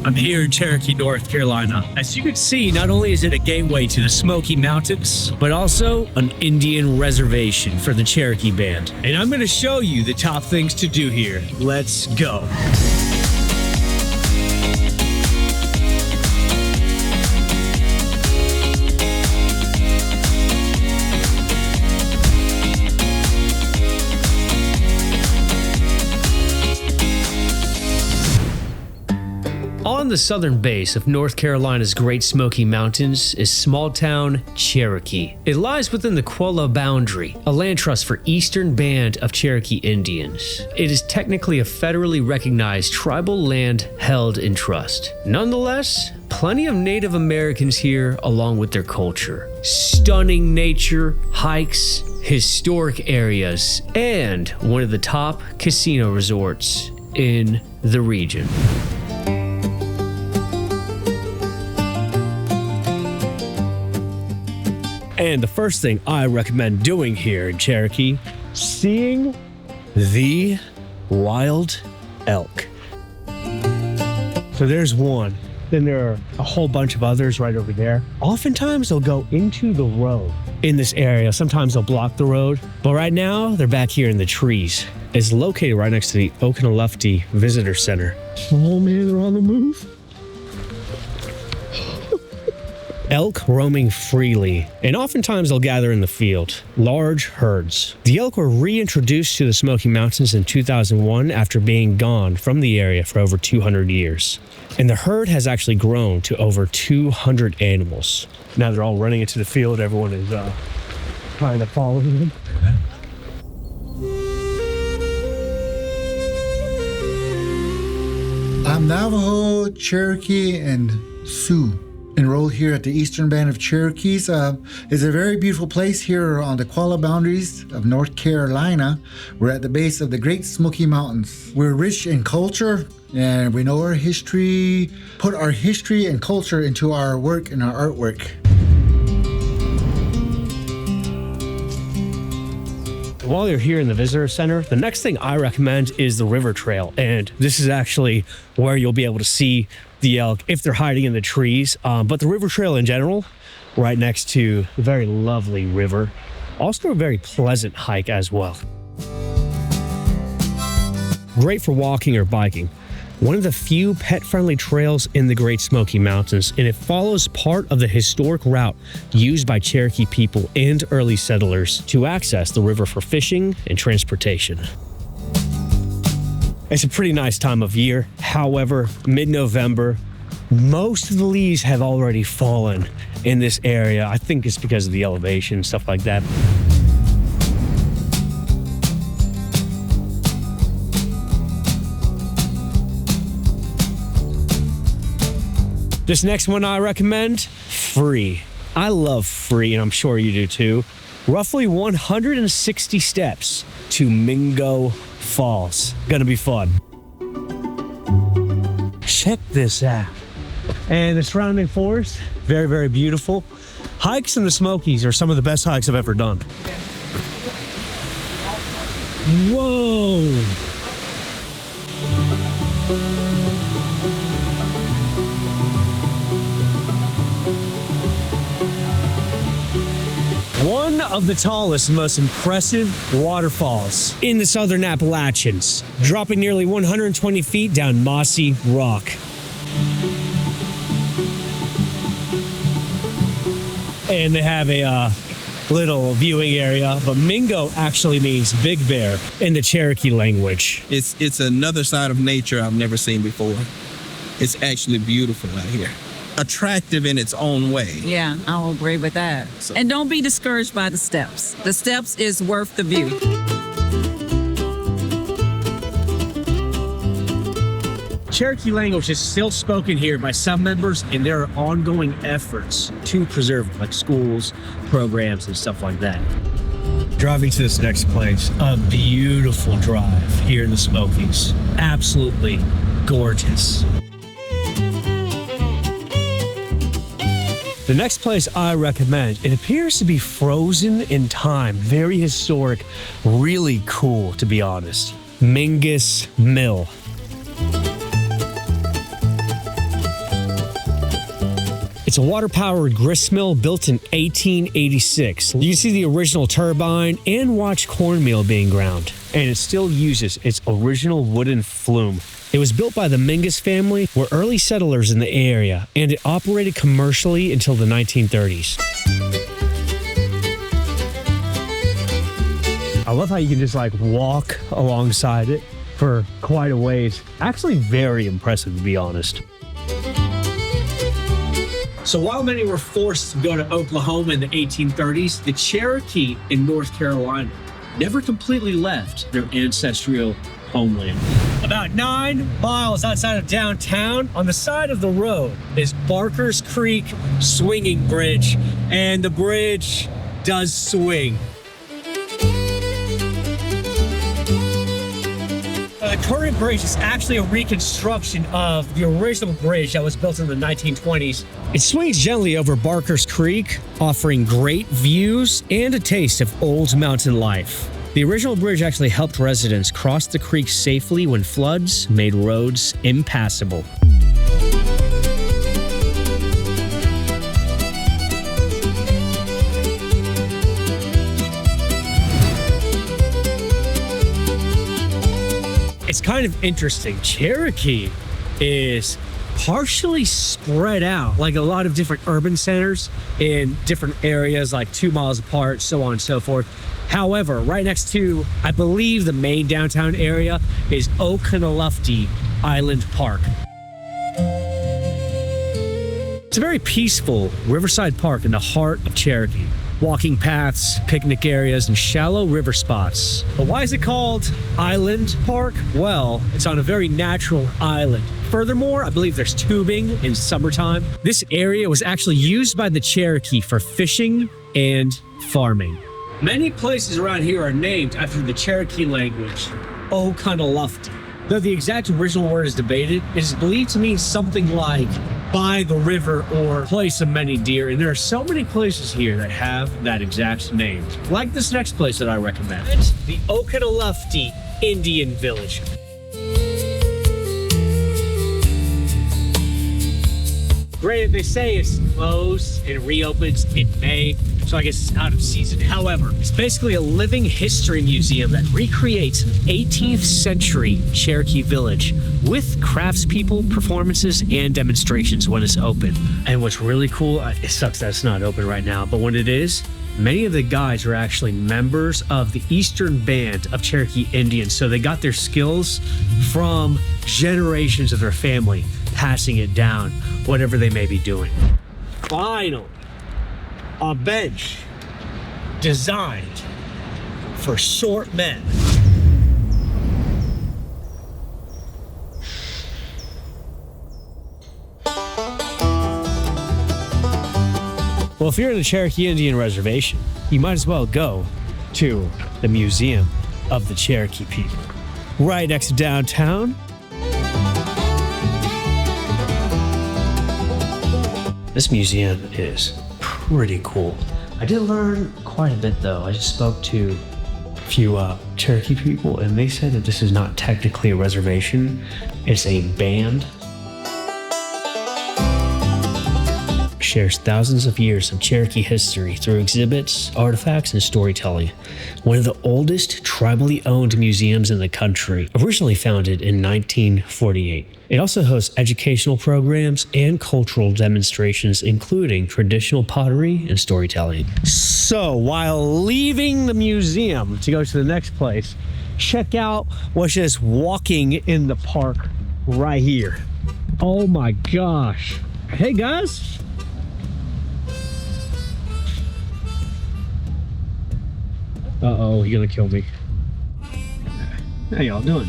I'm here in Cherokee, North Carolina. As you can see, not only is it a gateway to the Smoky Mountains, but also an Indian reservation for the Cherokee Band. And I'm going to show you the top things to do here. Let's go. On the southern base of North Carolina's Great Smoky Mountains is small town Cherokee. It lies within the Qualla Boundary, a land trust for Eastern Band of Cherokee Indians. It is technically a federally recognized tribal land held in trust. Nonetheless, plenty of Native Americans here along with their culture. Stunning nature, hikes, historic areas, and one of the top casino resorts in the region. And the first thing I recommend doing here in Cherokee, seeing the wild elk. So there's one. Then there are a whole bunch of others right over there. Oftentimes they'll go into the road in this area. Sometimes they'll block the road. But right now they're back here in the trees. It's located right next to the Oconaluftee Visitor Center. Oh man, they're on the move. Elk roaming freely, and oftentimes they'll gather in the field, large herds. The elk were reintroduced to the Smoky Mountains in 2001 after being gone from the area for over 200 years. And the herd has actually grown to over 200 animals. Now they're all running into the field. Everyone is trying to follow them. I'm Navajo, Cherokee, and Sioux. Enrolled here at the Eastern Band of Cherokees. It's a very beautiful place here on the Qualla Boundaries of North Carolina. We're at the base of the Great Smoky Mountains. We're rich in culture and we know our history, put our history and culture into our work and our artwork. While you're here in the visitor center, the next thing I recommend is the river trail. And this is actually where you'll be able to see the elk if they're hiding in the trees. But the river trail in general, right next to a very lovely river. Also a very pleasant hike as well. Great for walking or biking. One of the few pet-friendly trails in the Great Smoky Mountains, and it follows part of the historic route used by Cherokee people and early settlers to access the river for fishing and transportation. It's a pretty nice time of year. However, mid-November, most of the leaves have already fallen in this area. I think it's because of the elevation, stuff like that. This next one I recommend, free. I love free, and I'm sure you do too. Roughly 160 steps to Mingo Falls. Gonna be fun. Check this out. And the surrounding forest, very, very beautiful. Hikes in the Smokies are some of the best hikes I've ever done. Whoa. One of the tallest and most impressive waterfalls in the southern Appalachians, dropping nearly 120 feet down mossy rock. And they have a little viewing area, but Mingo actually means big bear in the Cherokee language. It's another side of nature I've never seen before. It's actually beautiful out here. Attractive in its own way. Yeah, I'll agree with that. And don't be discouraged by the steps. The steps is worth the view. Cherokee language is still spoken here by some members, and there are ongoing efforts to preserve it, like schools, programs, and stuff like that. Driving to this next place, a beautiful drive here in the Smokies. Absolutely gorgeous. The next place I recommend, it appears to be frozen in time. Very historic, really cool, to be honest. Mingus Mill. It's a water-powered grist mill built in 1886. You can see the original turbine and watch cornmeal being ground. And it still uses its original wooden flume. It was built by the Mingus family, were early settlers in the area, and it operated commercially until the 1930s. I love how you can just like walk alongside it for quite a ways. Actually very impressive, to be honest. So while many were forced to go to Oklahoma in the 1830s, the Cherokee in North Carolina never completely left their ancestral homeland. About 9 miles outside of downtown, on the side of the road, is Barker's Creek Swinging Bridge, and the bridge does swing. The current bridge is actually a reconstruction of the original bridge that was built in the 1920s. It swings gently over Barker's Creek, offering great views and a taste of old mountain life. The original bridge actually helped residents cross the creek safely when floods made roads impassable. It's kind of interesting. Cherokee is partially spread out, like a lot of different urban centers in different areas, like 2 miles apart, so on and so forth. However, right next to, I believe, the main downtown area is Oconaluftee Island Park. It's a very peaceful riverside park in the heart of Cherokee. Walking paths, picnic areas, and shallow river spots. But why is it called Island Park? Well, it's on a very natural island. Furthermore, I believe there's tubing in summertime. This area was actually used by the Cherokee for fishing and farming. Many places around here are named after the Cherokee language, Oconaluftee. Though the exact original word is debated, it is believed to mean something like by the river or place of many deer, and there are so many places here that have that exact name. Like this next place that I recommend, the Oconaluftee Indian Village. Granted, they say it's closed and reopens in May, so I guess it's out of season. However, it's basically a living history museum that recreates an 18th century Cherokee village with craftspeople, performances, and demonstrations when it's open. And what's really cool, it sucks that it's not open right now, but when it is, many of the guys are actually members of the Eastern Band of Cherokee Indians, so they got their skills from generations of their family, passing it down, whatever they may be doing. Finally, a bench designed for short men. Well, if you're in the Cherokee Indian Reservation, you might as well go to the Museum of the Cherokee People. Right next to downtown. This museum is pretty cool. I did learn quite a bit though. I just spoke to a few Cherokee people and they said that this is not technically a reservation, it's a band. Shares thousands of years of Cherokee history through exhibits, artifacts, and storytelling. One of the oldest tribally owned museums in the country, originally founded in 1948. It also hosts educational programs and cultural demonstrations, including traditional pottery and storytelling. So while leaving the museum to go to the next place, check out what's just walking in the park right here. Oh my gosh. Hey guys. Uh-oh, you're gonna kill me. How y'all doing?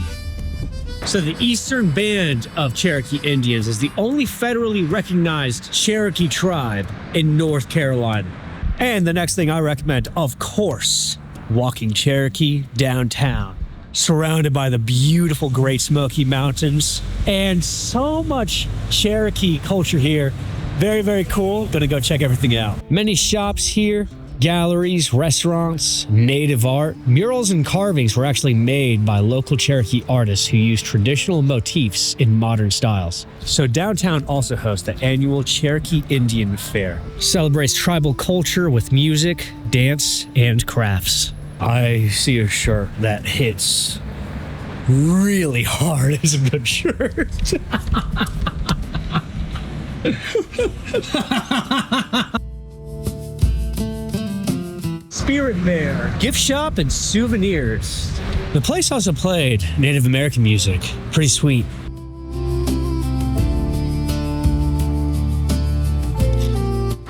So the Eastern Band of Cherokee Indians is the only federally recognized Cherokee tribe in North Carolina. And the next thing I recommend, of course, walking Cherokee downtown, surrounded by the beautiful Great Smoky Mountains and so much Cherokee culture here. Very, very cool. Gonna go check everything out. Many shops here, Galleries, restaurants, native art, murals, and carvings were actually made by local Cherokee artists who used traditional motifs in modern styles. So downtown also hosts the annual Cherokee Indian Fair. Celebrates tribal culture with music, dance, and crafts. I see a shirt that hits really hard. It's a good shirt. Spirit Bear, gift shop and souvenirs. The place also played Native American music. Pretty sweet.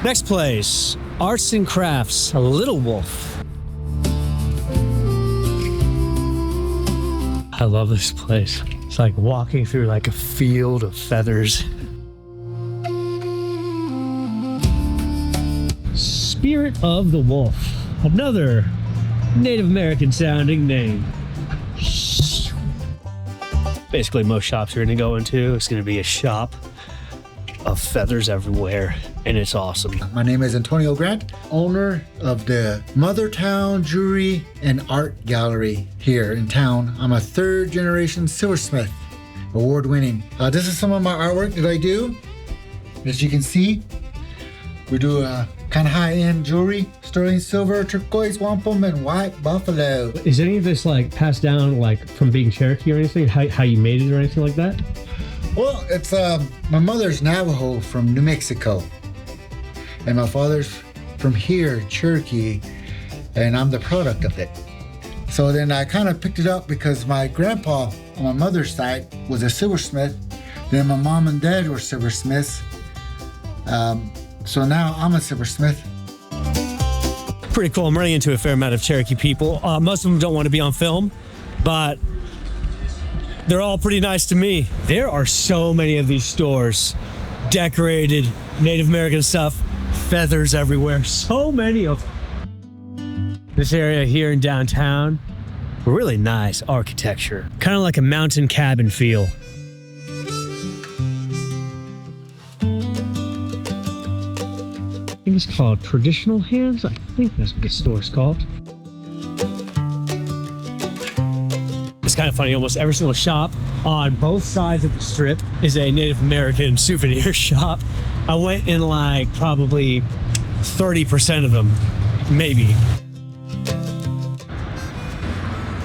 Next place, Arts and Crafts, Little Wolf. I love this place. It's like walking through like a field of feathers. Spirit of the Wolf. Another Native American sounding name. Basically, most shops you're going to go into, it's going to be a shop of feathers everywhere, and it's awesome. My name is Antonio Grant, owner of the Mothertown Jewelry and Art Gallery here in town. I'm a third generation silversmith, award winning. This is some of my artwork that I do. As you can see, we do kind of high-end jewelry, sterling silver, turquoise wampum, and white buffalo. Is any of this like passed down like from being Cherokee or anything? How you made it or anything like that? Well, it's my mother's Navajo from New Mexico, and my father's from here, Cherokee, and I'm the product of it. So then I kind of picked it up because my grandpa on my mother's side was a silversmith. Then my mom and dad were silversmiths. So now I'm a silversmith. Pretty cool. I'm running into a fair amount of Cherokee people. Most of them don't want to be on film, but they're all pretty nice to me. There are so many of these stores, decorated, Native American stuff, feathers everywhere, so many of them. This area here in downtown, really nice architecture, kind of like a mountain cabin feel. I think it's called Traditional Hands. I think that's what the store's called. It's kind of funny, almost every single shop on both sides of the strip is a Native American souvenir shop. I went in like probably 30% of them, maybe.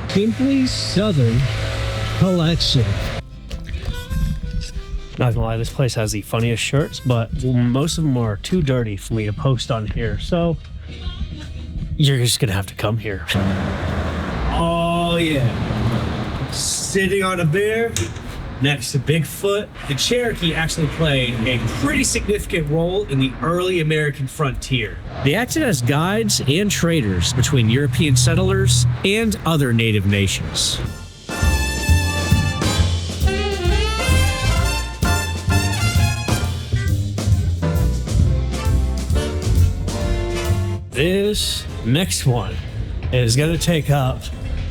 Simply Southern Collection. Not gonna lie, this place has the funniest shirts, but most of them are too dirty for me to post on here, so you're just gonna have to come here. Oh yeah. Sitting on a bear next to Bigfoot. The Cherokee actually played a pretty significant role in the early American frontier. They acted as guides and traders between European settlers and other native nations. This next one is going to take up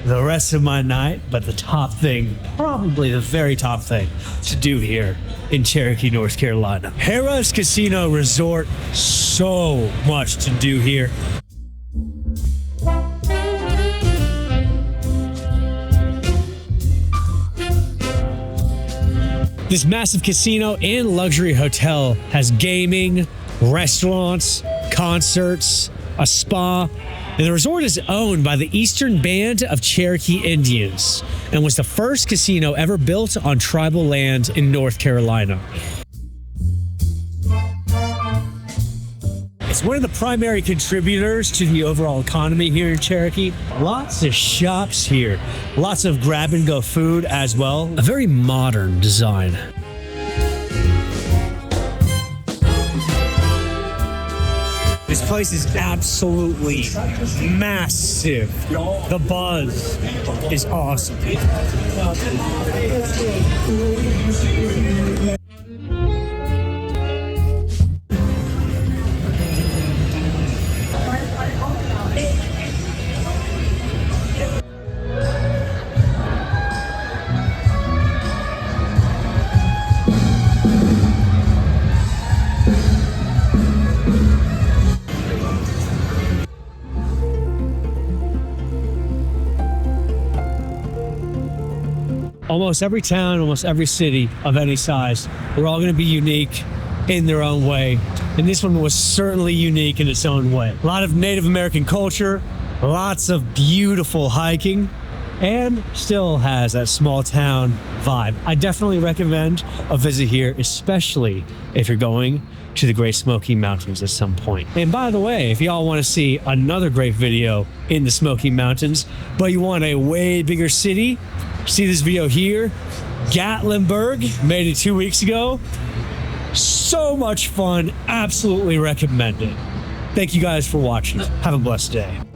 the rest of my night, but the top thing, probably the very top thing to do here in Cherokee, North Carolina. Harrah's Casino Resort, so much to do here. This massive casino and luxury hotel has gaming, restaurants, concerts, a spa, and the resort is owned by the Eastern Band of Cherokee Indians and was the first casino ever built on tribal land in North Carolina. It's one of the primary contributors to the overall economy here in Cherokee. Lots of shops here, lots of grab-and-go food as well. A very modern design. This place is absolutely massive. The buzz is awesome. almost every town, almost every city of any size, they're all going to be unique in their own way. And this one was certainly unique in its own way. A lot of Native American culture, lots of beautiful hiking, and still has that small town vibe. I definitely recommend a visit here, especially if you're going to the Great Smoky Mountains at some point. And by the way, if y'all want to see another great video in the Smoky Mountains, but you want a way bigger city, see this video here. Gatlinburg, made it 2 weeks ago. So much fun, absolutely recommend it. Thank you guys for watching. Have a blessed day.